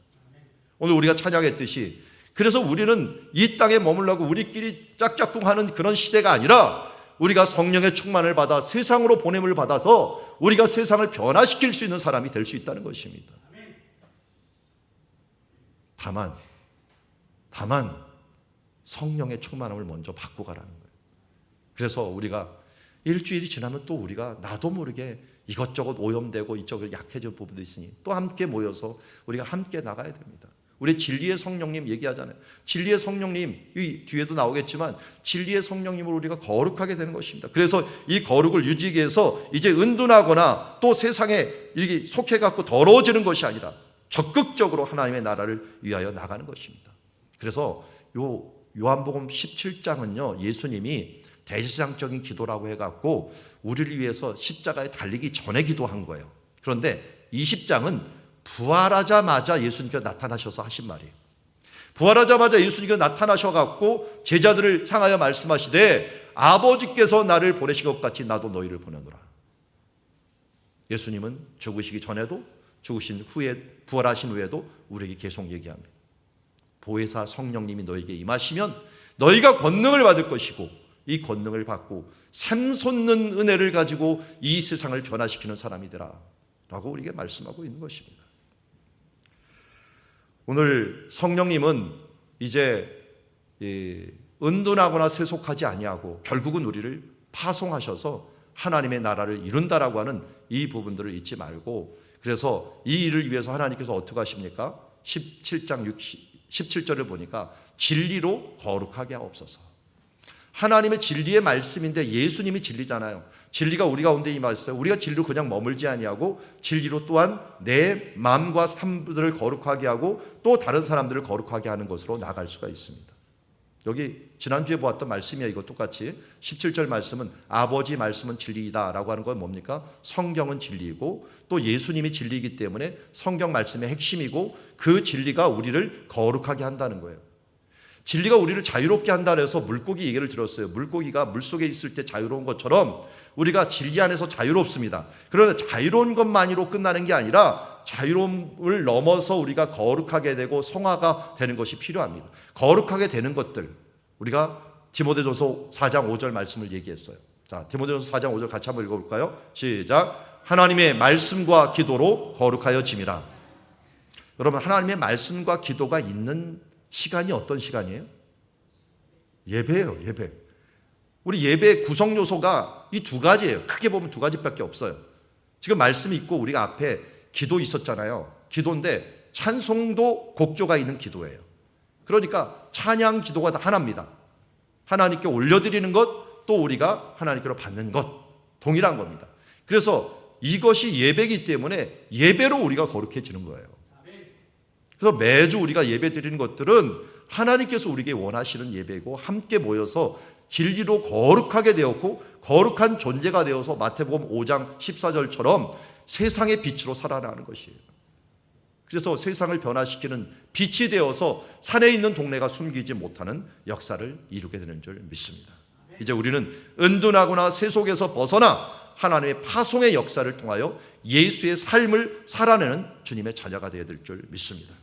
오늘 우리가 찬양했듯이, 그래서 우리는 이 땅에 머물라고 우리끼리 짝짝꿍하는 그런 시대가 아니라, 우리가 성령의 충만을 받아 세상으로 보냄을 받아서 우리가 세상을 변화시킬 수 있는 사람이 될 수 있다는 것입니다. 다만 성령의 충만함을 먼저 받고 가라는 거예요. 그래서 우리가 일주일이 지나면 또 우리가 나도 모르게 이것저것 오염되고 이쪽으로 약해질 부분도 있으니 또 함께 모여서 우리가 함께 나가야 됩니다. 우리 진리의 성령님 얘기하잖아요. 진리의 성령님, 이 뒤에도 나오겠지만 진리의 성령님으로 우리가 거룩하게 되는 것입니다. 그래서 이 거룩을 유지하기 위해서 이제 은둔하거나 또 세상에 이렇게 속해갖고 더러워지는 것이 아니라 적극적으로 하나님의 나라를 위하여 나가는 것입니다. 그래서 요한복음 17장은요, 예수님이 대제사장적인 기도라고 해갖고 우리를 위해서 십자가에 달리기 전에 기도한 거예요. 그런데 20장은 부활하자마자 예수님께서 나타나셔서 하신 말이에요. 부활하자마자 예수님께서 나타나셔갖고 제자들을 향하여 말씀하시되 아버지께서 나를 보내신 것 같이 나도 너희를 보내노라. 예수님은 죽으시기 전에도 죽으신 후에 부활하신 후에도 우리에게 계속 얘기합니다. 보혜사 성령님이 너에게 임하시면 너희가 권능을 받을 것이고 이 권능을 받고 샘솟는 은혜를 가지고 이 세상을 변화시키는 사람이 되라 라고 우리에게 말씀하고 있는 것입니다. 오늘 성령님은 이제 은둔하거나 세속하지 아니하고 결국은 우리를 파송하셔서 하나님의 나라를 이룬다라고 하는 이 부분들을 잊지 말고, 그래서 이 일을 위해서 하나님께서 어떻게 하십니까? 17장 17절을 보니까 진리로 거룩하게 하옵소서. 하나님의 진리의 말씀인데 예수님이 진리잖아요. 진리가 우리 가운데 임하셨어요. 우리가 진리로 그냥 머물지 아니하고 진리로 또한 내 마음과 삶들을 거룩하게 하고 또 다른 사람들을 거룩하게 하는 것으로 나갈 수가 있습니다. 여기 지난주에 보았던 말씀이야. 이거 똑같이 17절 말씀은 아버지 말씀은 진리이다 라고 하는 건 뭡니까? 성경은 진리이고 또 예수님이 진리이기 때문에 성경 말씀의 핵심이고 그 진리가 우리를 거룩하게 한다는 거예요. 진리가 우리를 자유롭게 한다 해서 물고기 얘기를 들었어요. 물고기가 물속에 있을 때 자유로운 것처럼 우리가 진리 안에서 자유롭습니다. 그러나 자유로운 것만으로 끝나는 게 아니라 자유로움을 넘어서 우리가 거룩하게 되고 성화가 되는 것이 필요합니다. 거룩하게 되는 것들, 우리가 디모데전서 4장 5절 말씀을 얘기했어요. 자, 디모데전서 4장 5절 같이 한번 읽어볼까요? 시작. 하나님의 말씀과 기도로 거룩하여 짐이라. 여러분, 하나님의 말씀과 기도가 있는 시간이 어떤 시간이에요? 예배예요, 예배. 우리 예배의 구성 요소가 이 두 가지예요. 크게 보면 두 가지밖에 없어요. 지금 말씀이 있고 우리가 앞에 기도 있었잖아요. 기도인데 찬송도 곡조가 있는 기도예요. 그러니까 찬양 기도가 다 하나입니다. 하나님께 올려드리는 것, 또 우리가 하나님께로 받는 것, 동일한 겁니다. 그래서 이것이 예배이기 때문에 예배로 우리가 거룩해지는 거예요. 그래서 매주 우리가 예배 드리는 것들은 하나님께서 우리에게 원하시는 예배이고, 함께 모여서 진리로 거룩하게 되었고 거룩한 존재가 되어서 마태복음 5장 14절처럼 세상의 빛으로 살아나는 것이에요. 그래서 세상을 변화시키는 빛이 되어서 산에 있는 동네가 숨기지 못하는 역사를 이루게 되는 줄 믿습니다. 이제 우리는 은둔하거나 세속에서 벗어나 하나님의 파송의 역사를 통하여 예수의 삶을 살아내는 주님의 자녀가 되어야 될 줄 믿습니다.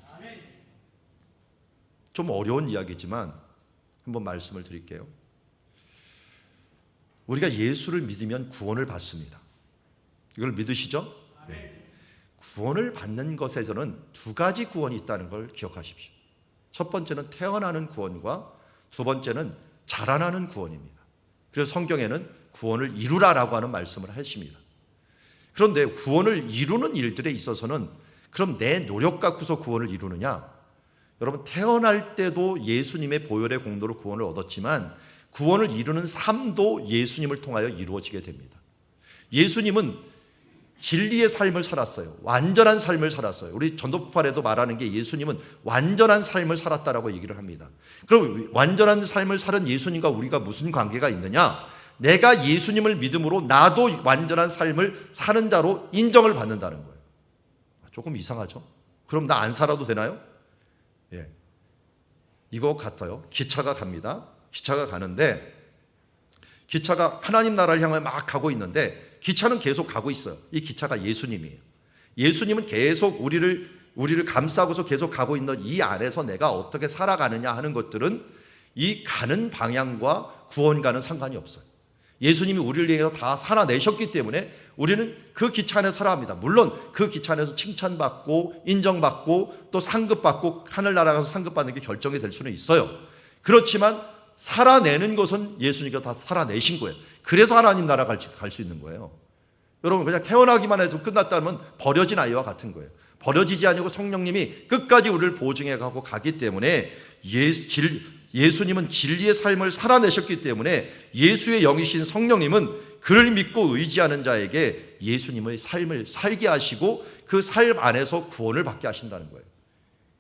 좀 어려운 이야기지만 한번 말씀을 드릴게요. 우리가 예수를 믿으면 구원을 받습니다. 이걸 믿으시죠? 네. 구원을 받는 것에서는 두 가지 구원이 있다는 걸 기억하십시오. 첫 번째는 태어나는 구원과 두 번째는 자라나는 구원입니다. 그래서 성경에는 구원을 이루라라고 하는 말씀을 하십니다. 그런데 구원을 이루는 일들에 있어서는 그럼 내 노력 갖고서 구원을 이루느냐? 여러분, 태어날 때도 예수님의 보혈의 공로로 구원을 얻었지만 구원을 이루는 삶도 예수님을 통하여 이루어지게 됩니다. 예수님은 진리의 삶을 살았어요. 완전한 삶을 살았어요. 우리 전도폭발에도 말하는 게 예수님은 완전한 삶을 살았다라고 얘기를 합니다. 그럼 완전한 삶을 살은 예수님과 우리가 무슨 관계가 있느냐? 내가 예수님을 믿음으로 나도 완전한 삶을 사는 자로 인정을 받는다는 거예요. 조금 이상하죠? 그럼 나 안 살아도 되나요? 예. 이거 같아요. 기차가 갑니다. 기차가 가는데 기차가 하나님 나라를 향해 막 가고 있는데 기차는 계속 가고 있어요. 이 기차가 예수님이에요. 예수님은 계속 우리를 감싸고서 계속 가고 있는 이 안에서 내가 어떻게 살아가느냐 하는 것들은 이 가는 방향과 구원과는 상관이 없어요. 예수님이 우리를 위해서 다 살아내셨기 때문에 우리는 그 기차 안에서 살아갑니다. 물론 그 기차 안에서 칭찬받고 인정받고 또 상급받고 하늘나라 가서 상급받는 게 결정이 될 수는 있어요. 그렇지만 살아내는 것은 예수님께서 다 살아내신 거예요. 그래서 하나님 나라 갈 수 있는 거예요. 여러분, 그냥 태어나기만 해서 끝났다면 버려진 아이와 같은 거예요. 버려지지 아니고 성령님이 끝까지 우리를 보증해 가고 가기 때문에 예수님은 진리의 삶을 살아내셨기 때문에 예수의 영이신 성령님은 그를 믿고 의지하는 자에게 예수님의 삶을 살게 하시고 그 삶 안에서 구원을 받게 하신다는 거예요.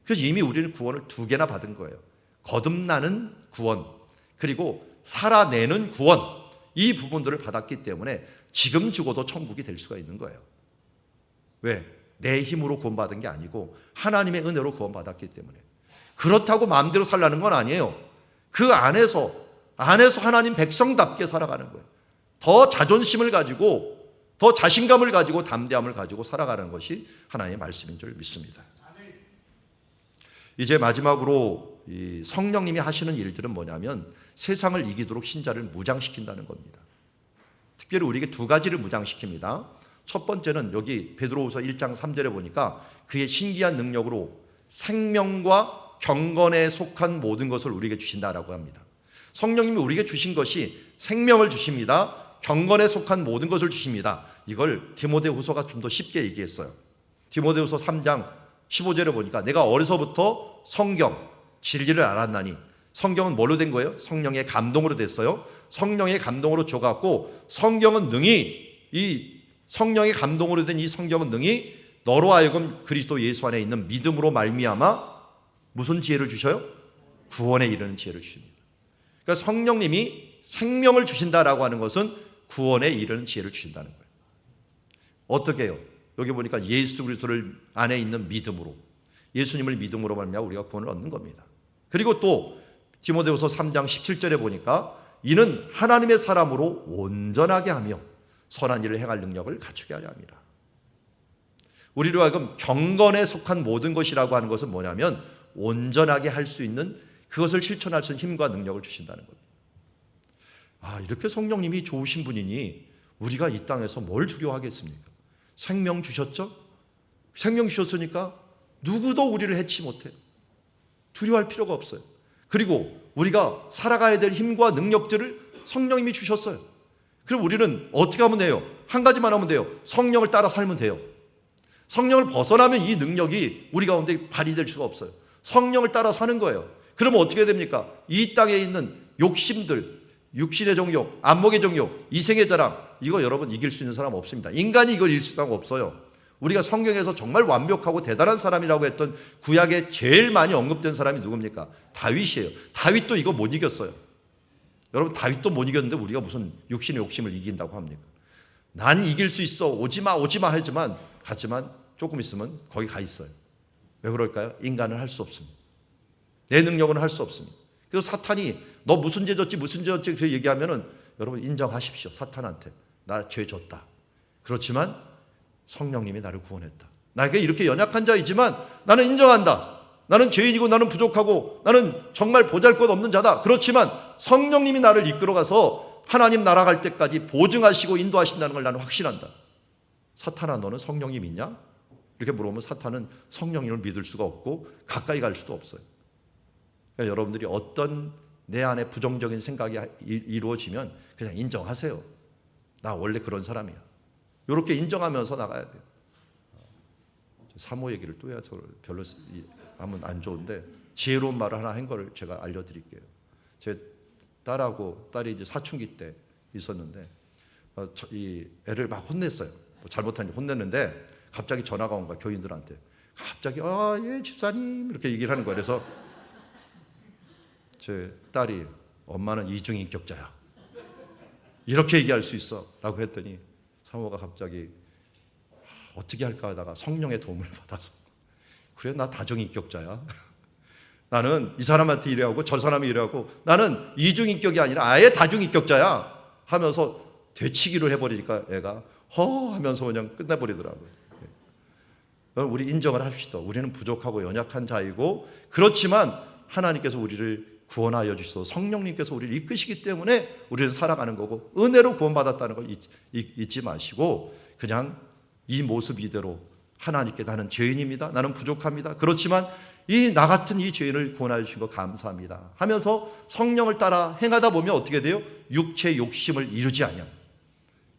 그래서 이미 우리는 구원을 두 개나 받은 거예요. 거듭나는 구원, 그리고 살아내는 구원, 이 부분들을 받았기 때문에 지금 죽어도 천국이 될 수가 있는 거예요. 왜? 내 힘으로 구원받은 게 아니고 하나님의 은혜로 구원받았기 때문에. 그렇다고 마음대로 살라는 건 아니에요. 그 안에서 하나님 백성답게 살아가는 거예요. 더 자존심을 가지고, 더 자신감을 가지고, 담대함을 가지고 살아가는 것이 하나님의 말씀인 줄 믿습니다. 이제 마지막으로 이 성령님이 하시는 일들은 뭐냐면 세상을 이기도록 신자를 무장시킨다는 겁니다. 특별히 우리에게 두 가지를 무장시킵니다. 첫 번째는 여기 베드로후서 1장 3절에 보니까 그의 신기한 능력으로 생명과 경건에 속한 모든 것을 우리에게 주신다라고 합니다. 성령님이 우리에게 주신 것이 생명을 주십니다. 경건에 속한 모든 것을 주십니다. 이걸 디모데후서가 좀 더 쉽게 얘기했어요. 디모데후서 3장 15절에 보니까 내가 어려서부터 성경, 진리를 알았나니, 성경은 뭘로 된 거예요? 성령의 감동으로 됐어요. 성령의 감동으로 줘갖고 성경은 능히, 이 성령의 감동으로 된 이 성경은 능히 너로 하여금 그리스도 예수 안에 있는 믿음으로 말미암아 무슨 지혜를 주셔요? 구원에 이르는 지혜를 주십니다. 그러니까 성령님이 생명을 주신다라고 하는 것은 구원에 이르는 지혜를 주신다는 거예요. 어떻게 해요? 여기 보니까 예수 그리스도를 안에 있는 믿음으로, 예수님을 믿음으로 말미암아 우리가 구원을 얻는 겁니다. 그리고 또 디모데후서 3장 17절에 보니까 이는 하나님의 사람으로 온전하게 하며 선한 일을 행할 능력을 갖추게 하려 합니다. 우리로 하여금 경건에 속한 모든 것이라고 하는 것은 뭐냐면 온전하게 할 수 있는, 그것을 실천할 수 있는 힘과 능력을 주신다는 겁니다. 이렇게 성령님이 좋으신 분이니 우리가 이 땅에서 뭘 두려워하겠습니까? 생명 주셨죠? 생명 주셨으니까 누구도 우리를 해치 못해요. 두려워할 필요가 없어요. 그리고 우리가 살아가야 될 힘과 능력들을 성령님이 주셨어요. 그럼 우리는 어떻게 하면 돼요? 한 가지만 하면 돼요. 성령을 따라 살면 돼요. 성령을 벗어나면 이 능력이 우리 가운데 발휘될 수가 없어요. 성령을 따라 사는 거예요. 그러면 어떻게 됩니까? 이 땅에 있는 욕심들, 육신의 정욕, 안목의 정욕, 이생의 자랑, 이거 여러분 이길 수 있는 사람 없습니다. 인간이 이걸 이길 수 있는 사람 없어요. 우리가 성경에서 정말 완벽하고 대단한 사람이라고 했던 구약에 제일 많이 언급된 사람이 누굽니까? 다윗이에요. 다윗도 이거 못 이겼어요. 여러분 다윗도 못 이겼는데 우리가 무슨 육신의 욕심을 이긴다고 합니까? 난 이길 수 있어. 오지마 오지마 하지만 갔지만 조금 있으면 거기 가 있어요. 왜 그럴까요? 인간은 할 수 없습니다. 내 능력은 할 수 없습니다. 그래서 사탄이 너 무슨 죄 졌지 무슨 죄 졌지 그렇게 얘기하면은 여러분 인정하십시오. 사탄한테 나 죄 졌다. 그렇지만 성령님이 나를 구원했다. 나에게 이렇게 연약한 자이지만 나는 인정한다. 나는 죄인이고 나는 부족하고 나는 정말 보잘것없는 자다. 그렇지만 성령님이 나를 이끌어가서 하나님 나라 갈 때까지 보증하시고 인도하신다는 걸 나는 확신한다. 사탄아 너는 성령님 있냐? 이렇게 물어보면 사탄은 성령님을 믿을 수가 없고 가까이 갈 수도 없어요. 그러니까 여러분들이 어떤 내 안에 부정적인 생각이 이루어지면 그냥 인정하세요. 나 원래 그런 사람이야. 이렇게 인정하면서 나가야 돼요. 사모 얘기를 또 해서 별로 하면 안 좋은데 지혜로운 말을 하나 한 거를 제가 알려드릴게요. 제 딸하고 딸이 이제 사춘기 때 있었는데 이 애를 막 혼냈어요. 뭐 잘못한 일 혼냈는데 갑자기 전화가 온 거야. 교인들한테. 갑자기 예 집사님 이렇게 얘기를 하는 거예요. 그래서 제 딸이 엄마는 이중인격자야. 이렇게 얘기할 수 있어 라고 했더니 사모가 갑자기 어떻게 할까 하다가 성령의 도움을 받아서 그래 나 다중인격자야. 나는 이 사람한테 이래하고 저 사람이 이래하고 나는 이중인격이 아니라 아예 다중인격자야 하면서 되치기를 해버리니까 애가 허 하면서 그냥 끝내버리더라고요. 우리 인정을 합시다. 우리는 부족하고 연약한 자이고 그렇지만 하나님께서 우리를 구원하여 주셔서 성령님께서 우리를 이끄시기 때문에 우리는 살아가는 거고 은혜로 구원받았다는 걸 잊지 마시고 그냥 이 모습 이대로 하나님께 나는 죄인입니다. 나는 부족합니다. 그렇지만 이 나 같은 이 죄인을 구원하여 주신 거 감사합니다 하면서 성령을 따라 행하다 보면 어떻게 돼요? 육체 욕심을 이루지 않아요.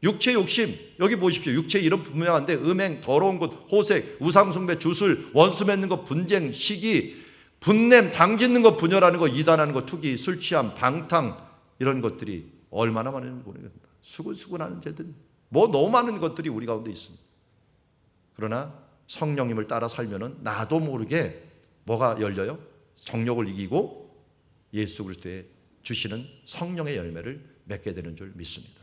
육체 욕심 여기 보십시오. 육체 이름 분명한데 음행, 더러운 것, 호색, 우상숭배, 주술, 원수 맺는 것, 분쟁, 시기, 분냄, 당짓는 것, 분열하는 것, 이단하는 것, 투기, 술 취함, 방탕 이런 것들이 얼마나 많은지 모르겠습니다. 수근수근하는 죄들 뭐 너무 많은 것들이 우리 가운데 있습니다. 그러나 성령님을 따라 살면은 나도 모르게 뭐가 열려요? 정욕을 이기고 예수 그리스도의 주시는 성령의 열매를 맺게 되는 줄 믿습니다.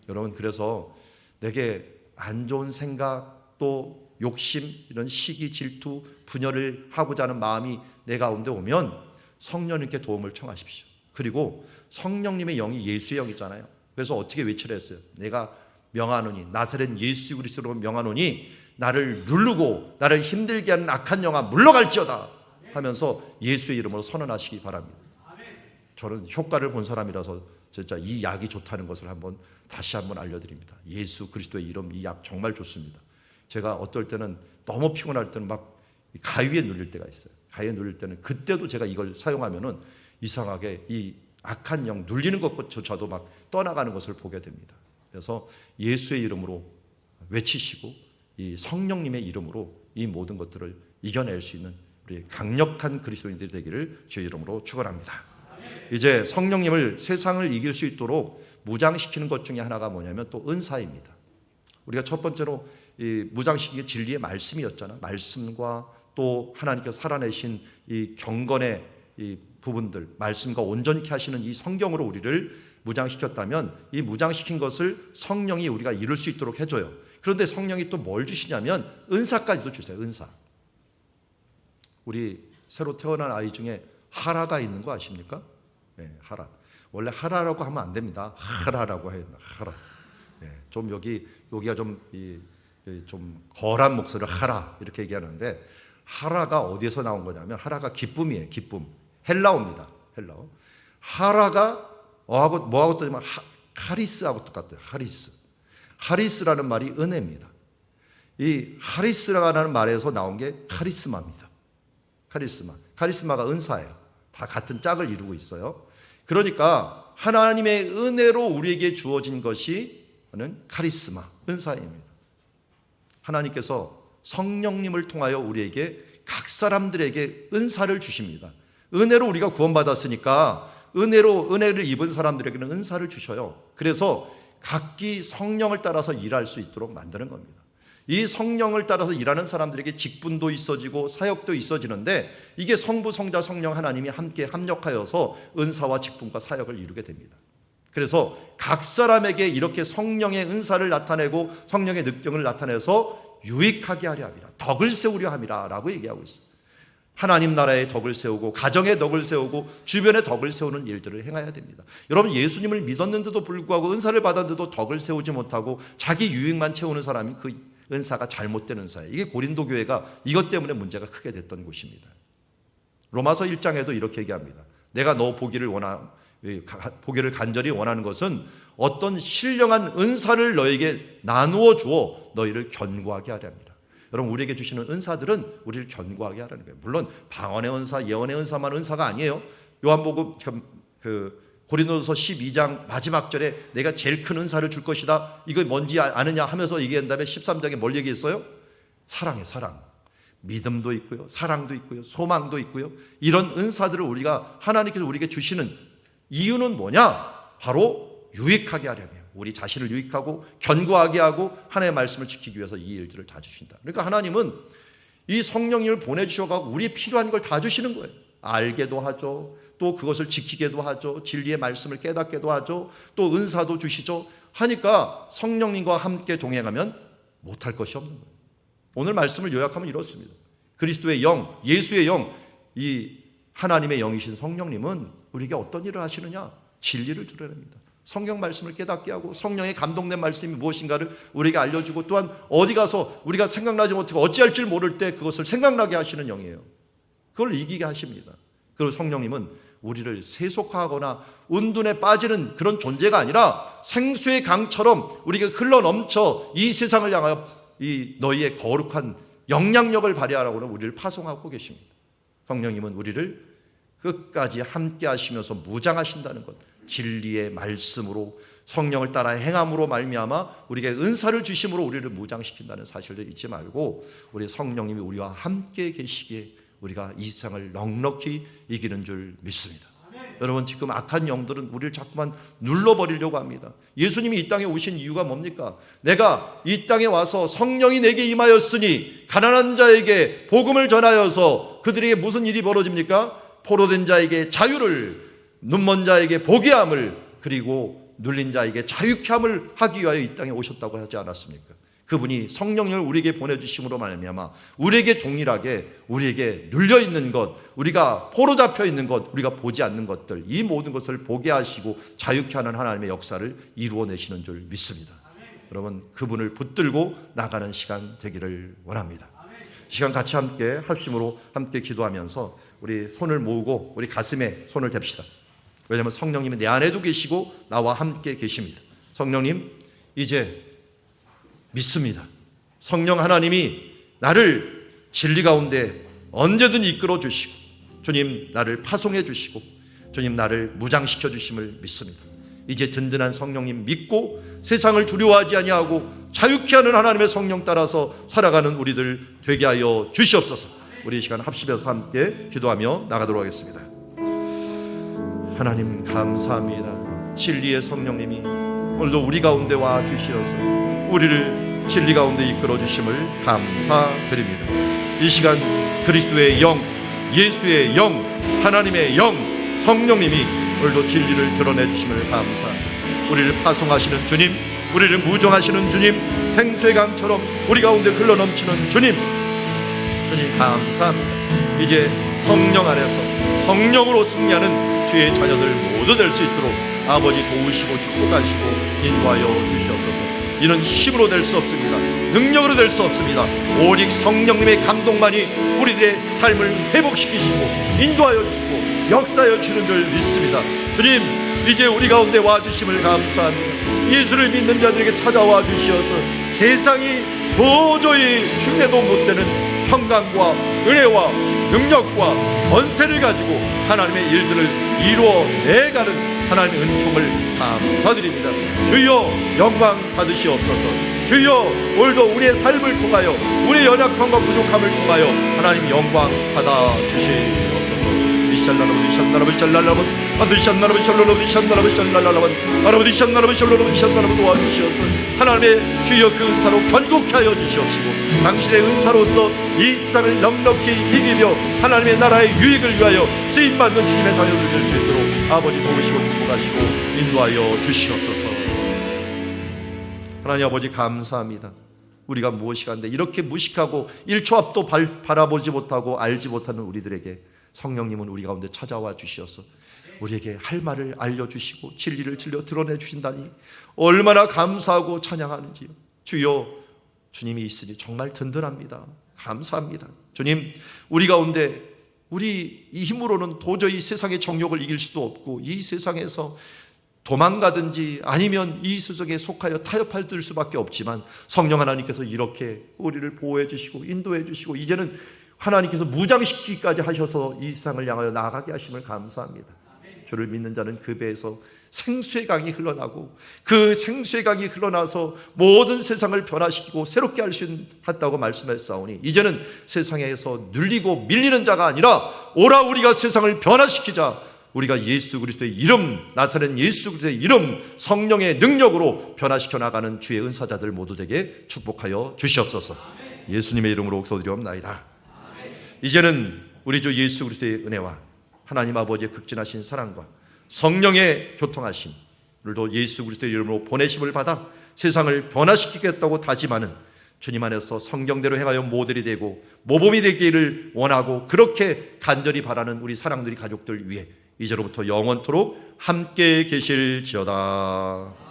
여러분 그래서 내게 안 좋은 생각 또 욕심 이런 시기 질투 분열을 하고자 하는 마음이 내 가운데 오면 성령님께 도움을 청하십시오. 그리고 성령님의 영이 예수의 영이잖아요. 그래서 어떻게 외치려 했어요? 내가 명하노니 나사렛 예수 그리스도로 명하노니 나를 누르고 나를 힘들게 하는 악한 영아 물러갈지어다 하면서 예수의 이름으로 선언하시기 바랍니다. 저는 효과를 본 사람이라서 진짜 이 약이 좋다는 것을 다시 한번 알려드립니다. 예수 그리스도의 이름 이 약 정말 좋습니다. 제가 어떨 때는 너무 피곤할 때는 막 가위에 눌릴 때가 있어요. 가위에 눌릴 때는 그때도 제가 이걸 사용하면은 이상하게 이 악한 영 눌리는 것조차도 막 떠나가는 것을 보게 됩니다. 그래서 예수의 이름으로 외치시고 이 성령님의 이름으로 이 모든 것들을 이겨낼 수 있는 우리 강력한 그리스도인들이 되기를 주의 이름으로 축원합니다. 이제 성령님을 세상을 이길 수 있도록 무장시키는 것 중에 하나가 뭐냐면 또 은사입니다. 우리가 첫 번째로 이 무장시키는 게 진리의 말씀이었잖아. 말씀과 또 하나님께서 살아내신 이 경건의 이 부분들, 말씀과 온전케 하시는 이 성경으로 우리를 무장시켰다면 이 무장시킨 것을 성령이 우리가 이룰 수 있도록 해줘요. 그런데 성령이 또 뭘 주시냐면 은사까지도 주세요. 은사. 우리 새로 태어난 아이 중에 하라가 있는 거 아십니까? 네, 하라. 원래 하라라고 하면 안 됩니다. 하라라고 해야 된다. 하라. 네, 좀 여기가 좀 거란 목소리를 하라 이렇게 얘기하는데 하라가 어디에서 나온 거냐면 하라가 기쁨이에요. 기쁨. 헬라어입니다. 헬라어. 하라가 뭐하고 뜨냐면 카리스하고 똑같아요. 하리스라는 말이 은혜입니다. 이 하리스라는 말에서 나온 게 카리스마입니다. 카리스마. 카리스마가 은사예요. 다 같은 짝을 이루고 있어요. 그러니까 하나님의 은혜로 우리에게 주어진 것이 카리스마, 은사입니다. 하나님께서 성령님을 통하여 우리에게 각 사람들에게 은사를 주십니다. 은혜로 우리가 구원받았으니까 은혜를 입은 사람들에게는 은사를 주셔요. 그래서 각기 성령을 따라서 일할 수 있도록 만드는 겁니다. 이 성령을 따라서 일하는 사람들에게 직분도 있어지고 사역도 있어지는데, 이게 성부, 성자, 성령 하나님이 함께 합력하여서 은사와 직분과 사역을 이루게 됩니다. 그래서 각 사람에게 이렇게 성령의 은사를 나타내고 성령의 능력을 나타내서 유익하게 하려 함이라, 덕을 세우려 함이라 라고 얘기하고 있어요. 하나님 나라의 덕을 세우고 가정의 덕을 세우고 주변의 덕을 세우는 일들을 행해야 됩니다. 여러분, 예수님을 믿었는데도 불구하고 은사를 받았는데도 덕을 세우지 못하고 자기 유익만 채우는 사람이 그 은사가 잘못된 은사예요. 이게 고린도 교회가 이것 때문에 문제가 크게 됐던 곳입니다. 로마서 1장에도 이렇게 얘기합니다. 내가 너 보기를 간절히 원하는 것은 어떤 신령한 은사를 너에게 나누어 주어 너희를 견고하게 하려 합니다. 여러분, 우리에게 주시는 은사들은 우리를 견고하게 하라는 거예요. 물론 방언의 은사, 예언의 은사만 은사가 아니에요. 요한복음 고린도서 12장 마지막 절에 내가 제일 큰 은사를 줄 것이다, 이거 뭔지 아느냐 하면서 얘기한 다음에 13장에 뭘 얘기했어요? 사랑이에요. 사랑. 믿음도 있고요, 사랑도 있고요, 소망도 있고요. 이런 은사들을 우리가 하나님께서 우리에게 주시는 이유는 뭐냐? 바로 유익하게 하려면, 우리 자신을 유익하고 견고하게 하고 하나님의 말씀을 지키기 위해서 이 일들을 다 주신다. 그러니까 하나님은 이 성령님을 보내주셔서 우리의 필요한 걸 다 주시는 거예요. 알게도 하죠, 또 그것을 지키게도 하죠, 진리의 말씀을 깨닫게도 하죠, 또 은사도 주시죠. 하니까 성령님과 함께 동행하면 못할 것이 없는 거예요. 오늘 말씀을 요약하면 이렇습니다. 그리스도의 영, 예수의 영, 이 하나님의 영이신 성령님은 우리에게 어떤 일을 하시느냐? 진리를 드러냅니다. 성경 말씀을 깨닫게 하고 성령의 감동된 말씀이 무엇인가를 우리에게 알려주고, 또한 어디 가서 우리가 생각나지 못하고 어찌할 줄 모를 때 그것을 생각나게 하시는 영이에요. 그걸 이기게 하십니다. 그리고 성령님은 우리를 세속화하거나 운둔에 빠지는 그런 존재가 아니라 생수의 강처럼 우리가 흘러넘쳐 이 세상을 향하여 이 너희의 거룩한 영향력을 발휘하라고는 우리를 파송하고 계십니다. 성령님은 우리를 끝까지 함께 하시면서 무장하신다는 것, 진리의 말씀으로 성령을 따라 행함으로 말미암아 우리에게 은사를 주심으로 우리를 무장시킨다는 사실을 잊지 말고, 우리 성령님이 우리와 함께 계시기에 우리가 이 세상을 넉넉히 이기는 줄 믿습니다. 여러분, 지금 악한 영들은 우리를 자꾸만 눌러버리려고 합니다. 예수님이 이 땅에 오신 이유가 뭡니까? 내가 이 땅에 와서 성령이 내게 임하였으니 가난한 자에게 복음을 전하여서 그들에게 무슨 일이 벌어집니까? 포로된 자에게 자유를, 눈먼 자에게 보게 함을, 그리고 눌린 자에게 자유케 함을 하기 위하여 이 땅에 오셨다고 하지 않았습니까? 그분이 성령을 우리에게 보내주심으로 말미암아 우리에게 동일하게 우리에게 눌려있는 것, 우리가 포로 잡혀 있는 것, 우리가 보지 않는 것들, 이 모든 것을 보게 하시고 자유케 하는 하나님의 역사를 이루어내시는 줄 믿습니다. 여러분, 그분을 붙들고 나가는 시간 되기를 원합니다. 시간 같이 함께 합심으로 함께 기도하면서 우리 손을 모으고 우리 가슴에 손을 댑시다. 왜냐하면 성령님이 내 안에도 계시고 나와 함께 계십니다. 성령님, 이제 믿습니다. 성령 하나님이 나를 진리 가운데 언제든 이끌어 주시고, 주님 나를 파송해 주시고, 주님 나를 무장시켜 주심을 믿습니다. 이제 든든한 성령님 믿고 세상을 두려워하지 아니하고 자유케 하는 하나님의 성령 따라서 살아가는 우리들 되게 하여 주시옵소서. 우리 이 시간 합심해서 함께 기도하며 나가도록 하겠습니다. 하나님 감사합니다. 진리의 성령님이 오늘도 우리 가운데 와 주시어서 우리를 진리 가운데 이끌어 주심을 감사드립니다. 이 시간 그리스도의 영, 예수의 영, 하나님의 영, 성령님이 오늘도 진리를 드러내 주심을 감사합니다. 우리를 파송하시는 주님, 우리를 무정하시는 주님, 생수의 강처럼 우리 가운데 흘러넘치는 주님, 주님 감사합니다. 이제 성령 안에서 성령으로 승리하는 주의 자녀들 모두 될 수 있도록 아버지 도우시고 축복하시고 인도하여 주시옵소서. 이는 힘으로 될 수 없습니다. 능력으로 될 수 없습니다. 오직 성령님의 감동만이 우리들의 삶을 회복시키시고 인도하여 주시고 역사하여 주는 줄 믿습니다. 주님, 이제 우리 가운데 와주심을 감사합니다. 예수를 믿는 자들에게 찾아와 주시어서 세상이 도저히 흉내도 못되는 평강과 은혜와 능력과 권세를 가지고 하나님의 일들을 이루어내가는 하나님의 은총을 감사드립니다. 주여 영광 받으시옵소서. 주여 오늘도 우리의 삶을 통하여 우리의 연약함과 부족함을 통하여 하나님 영광 받아 주시옵소서. 도와주시옵소서. 하나님의 주여 그 은사로 견고케 하여 주시옵시고 당신의 은사로서 이 세상을 넉넉히 이기며 하나님의 나라의 유익을 위하여 쓰임받는 주님의 자녀들 될 수 있도록 아버지 도우시고 축복하시고 인도하여 주시옵소서. 하나님 아버지 감사합니다. 우리가 무엇이 간데 이렇게 무식하고 1초 앞도 바라보지 못하고 알지 못하는 우리들에게 성령님은 우리 가운데 찾아와 주시어서 우리에게 할 말을 알려주시고 진리를 드러내 주신다니 얼마나 감사하고 찬양하는지요. 주여 주님이 있으니 정말 든든합니다. 감사합니다. 주님 우리 가운데 우리 이 힘으로는 도저히 세상의 정욕을 이길 수도 없고 이 세상에서 도망가든지 아니면 이 세속에 속하여 타협할 수밖에 없지만 성령 하나님께서 이렇게 우리를 보호해 주시고 인도해 주시고 이제는 하나님께서 무장시키기까지 하셔서 이 세상을 향하여 나아가게 하심을 감사합니다. 주를 믿는 자는 그 배에서 생수의 강이 흘러나고 그 생수의 강이 흘러나서 모든 세상을 변화시키고 새롭게 할 수 있다고 말씀했사오니 이제는 세상에서 눌리고 밀리는 자가 아니라 오라 우리가 세상을 변화시키자. 우리가 예수 그리스도의 이름 나사렛 예수 그리스도의 이름 성령의 능력으로 변화시켜 나가는 주의 은사자들 모두 되게 축복하여 주시옵소서. 예수님의 이름으로 기도드리옵나이다. 이제는 우리 주 예수 그리스도의 은혜와 하나님 아버지의 극진하신 사랑과 성령의 교통하심 오늘도 예수 그리스도의 이름으로 보내심을 받아 세상을 변화시키겠다고 다짐하는 주님 안에서 성경대로 행하여 모델이 되고 모범이 되기를 원하고 그렇게 간절히 바라는 우리 사랑들이 가족들 위해 이제로부터 영원토록 함께 계실지어다.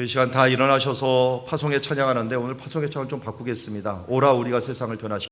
우리 이 시간 다 일어나셔서 파송에 찬양하는데 오늘 파송의 찬양을 좀 바꾸겠습니다. 오라 우리가 세상을 변화시키자.